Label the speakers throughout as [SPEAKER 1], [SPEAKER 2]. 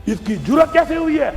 [SPEAKER 1] इसकी जुर्रत कैसे हुई है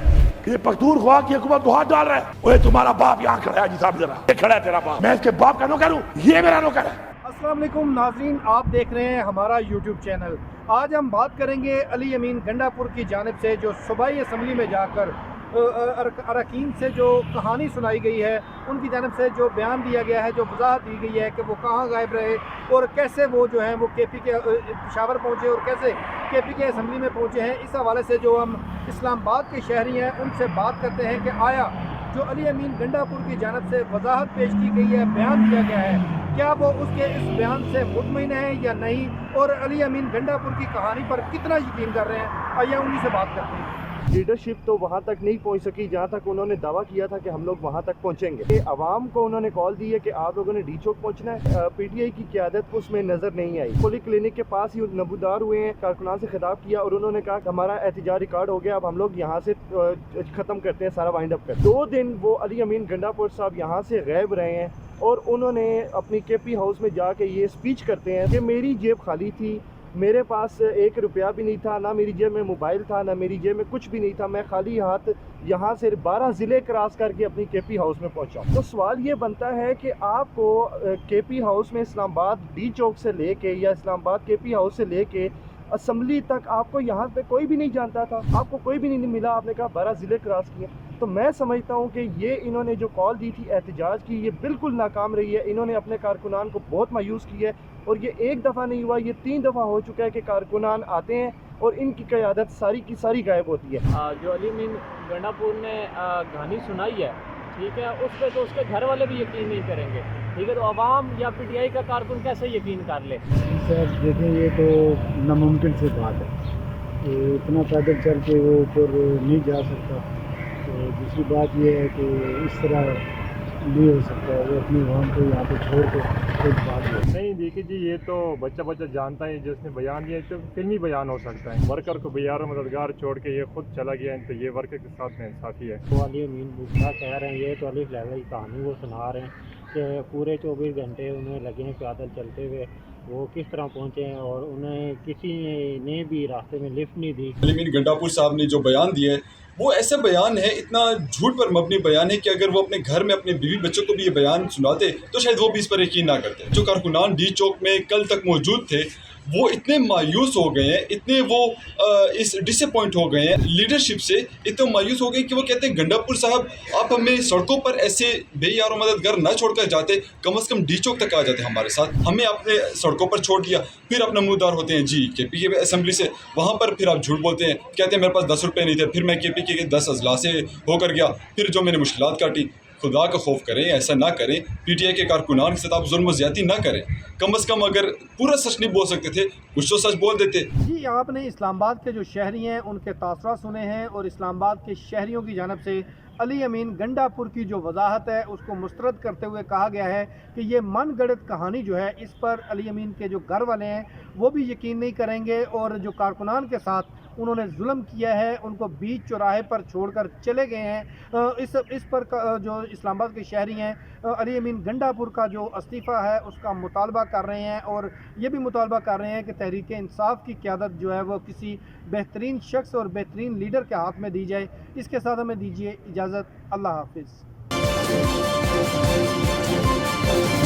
[SPEAKER 1] कि ये पख्तूनख्वा की हुकूमत को हाथ डाल रहा है। ओए तुम्हारा बाप यहाँ खड़ा है जी साहब, जरा ये खड़ा है तेरा बाप, मैं इसके बाप का नौकर हूँ, ये मेरा नौकर है।
[SPEAKER 2] अस्सलाम वालेकुम नाज़रीन, आप देख रहे हैं हमारा यूट्यूब चैनल। आज हम बात करेंगे अली अमीन गंडापुर की जानिब से जो सूबाई असम्बली में जाकर अरकान से जो कहानी सुनाई गई है, उनकी जानिब से जो बयान दिया गया है, जो वजाहत दी गई है कि वो कहाँ गायब रहे और कैसे वो जो है वो KP के पेशावर पहुँचे और कैसे KP के असम्बली में पहुँचे हैं। इस हवाले से जो हम इस्लामाबाद के शहरी हैं उनसे बात करते हैं कि आया जो अली अमीन गंडापुर की जानिब से वजाहत पेश की गई है, बयान दिया गया है, क्या वो उसके इस बयान से मुतमईन है या नहीं, और अली अमीन गंडापुर की कहानी पर कितना यकीन कर रहे हैं। आइए उन्हीं से बात करते हैं।
[SPEAKER 3] लीडरशिप तो वहाँ तक नहीं पहुँच सकी जहाँ तक उन्होंने दावा किया था कि हम लोग वहाँ तक पहुँचेंगे। आवाम को उन्होंने कॉल दी है कि आप लोगों ने डी चौक पहुँचना है। PTI की क़यादत उसमें नज़र नहीं आई। पोली क्लिनिक के पास ही नबूदार हुए हैं, कारकुनान से खिताब किया और उन्होंने कहा कि हमारा एहतजाज रिकॉर्ड हो गया, अब हम लोग यहाँ से ख़त्म करते हैं, सारा वाइंड अप करते हैं। 2 दिन वो अली अमीन गंडापुर साहब यहाँ से गायब रहे हैं और उन्होंने अपनी KP हाउस में जाके ये स्पीच करते हैं कि मेरी जेब खाली थी, मेरे पास 1 रुपया भी नहीं था, ना मेरी जेब में मोबाइल था, ना मेरी जेब में कुछ भी नहीं था, मैं खाली हाथ यहाँ से 12 ज़िले क्रॉस करके अपनी KP हाउस में पहुँचा। तो सवाल ये बनता है कि आपको KP हाउस में इस्लामाबाद डी चौक से लेके या इस्लामाबाद KP हाउस से लेके असम्बली तक आपको यहाँ पे कोई भी नहीं जानता था, आपको कोई भी नहीं मिला, आपने कहा 12 ज़िले क्रॉस किए। तो मैं समझता हूँ कि ये इन्होंने जो कॉल दी थी एहतजाज की, ये बिल्कुल नाकाम रही है। इन्होंने अपने कारकुनान को बहुत मायूस किया है और ये 1 दफ़ा नहीं हुआ, ये 3 दफ़ा हो चुका है कि कारकुनान आते हैं और इनकी क़यादत सारी की सारी गायब होती है।
[SPEAKER 4] जो अली अमीन गंडापुर ने कहानी सुनाई है, ठीक है, उस पर तो उसके घर वाले भी यकीन नहीं करेंगे, ठीक है, तो अवाम या PTI का कारकुन कैसे यकीन कर ले।
[SPEAKER 5] सर देखें, ये तो नामुमकिन से बात है, तो इतना पैदल चल के वो ऊपर नहीं जा सकता। तो दूसरी बात ये है कि इस तरह नहीं हो सकता, वो अपनी अवाम को यहाँ पे छोड़ के एक बात है।
[SPEAKER 6] नहीं देखिए जी, ये तो बच्चा जानता है, जिसने बयान दिया तो फिल्मी बयान हो सकता है। वर्कर को बेयार मददगार छोड़ के ये खुद चला गया, तो ये वर्कर के साथ इंसाफ़ी है।
[SPEAKER 7] तो अली अमीन बुढ़ा कह रहे हैं, ये तो अली लहला की कहानी वो सुना रहे हैं कि पूरे 24 घंटे उन्हें लगे हैं पैदल चलते हुए, वो किस तरह पहुँचे हैं और उन्हें किसी ने भी रास्ते में लिफ्ट नहीं दी।
[SPEAKER 8] अली अमीन गंडापुर साहब ने जो बयान दिए वो ऐसा बयान है, इतना झूठ पर मबनी बयान है कि अगर वो अपने घर में अपने बीवी बच्चों को भी ये बयान सुनाते तो शायद वो भी इस पर यकीन ना करते। जो कारकुनान डी चौक में कल तक मौजूद थे वो इतने मायूस हो गए हैं, इतने वो इस डिसअपॉइंट हो गए हैं लीडरशिप से, इतने मायूस हो गए कि वो कहते हैं गंडापुर साहब आप हमें सड़कों पर ऐसे बेयार मददगार ना छोड़कर जाते, कम से कम डी चौक तक आ जाते हमारे साथ, हमें आपने सड़कों पर छोड़ दिया। फिर अपना मुँहदार होते हैं जी KP के असम्बली से, वहाँ पर फिर आप झूठ बोलते हैं, कहते हैं मेरे पास 10 रुपये नहीं थे, फिर मैं KP के 10 अजला से होकर गया, फिर जो मैंने मुश्किलात काटी। खुदा का खौफ करें, ऐसा ना करें, PTI के कारकुनान के साथ आप जुल्म ज़्यादती ना करें। कम से कम अगर पूरा सच नहीं बोल सकते थे, कुछ तो सच बोल देते।
[SPEAKER 2] जी, आपने इस्लामाबाद के जो शहरी हैं उनके तासुरात सुने हैं और इस्लामाबाद के शहरियों की जानिब से अली अमीन गंडापुर की जो वजाहत है उसको मुस्तरद करते हुए कहा गया है कि ये मनगढ़ंत कहानी जो है, इस पर अली अमीन के जो घर वाले हैं वो भी यकीन नहीं करेंगे और जो कारकुनान के साथ उन्होंने जुल्म किया है उनको बीच चौराहे पर छोड़कर चले गए हैं। इस पर जो इस्लामाबाद के शहरी हैं अली अमीन गंडापुर का जो इस्तीफ़ा है उसका मुतालबा कर रहे हैं और ये भी मुतालबा कर रहे हैं कि तहरीक इंसाफ की क़यादत जो है वो किसी बेहतरीन शख्स और बेहतरीन लीडर के हाथ में दी जाए। इसके साथ हमें दीजिए इजाज़त। अल्लाह हाफिज़।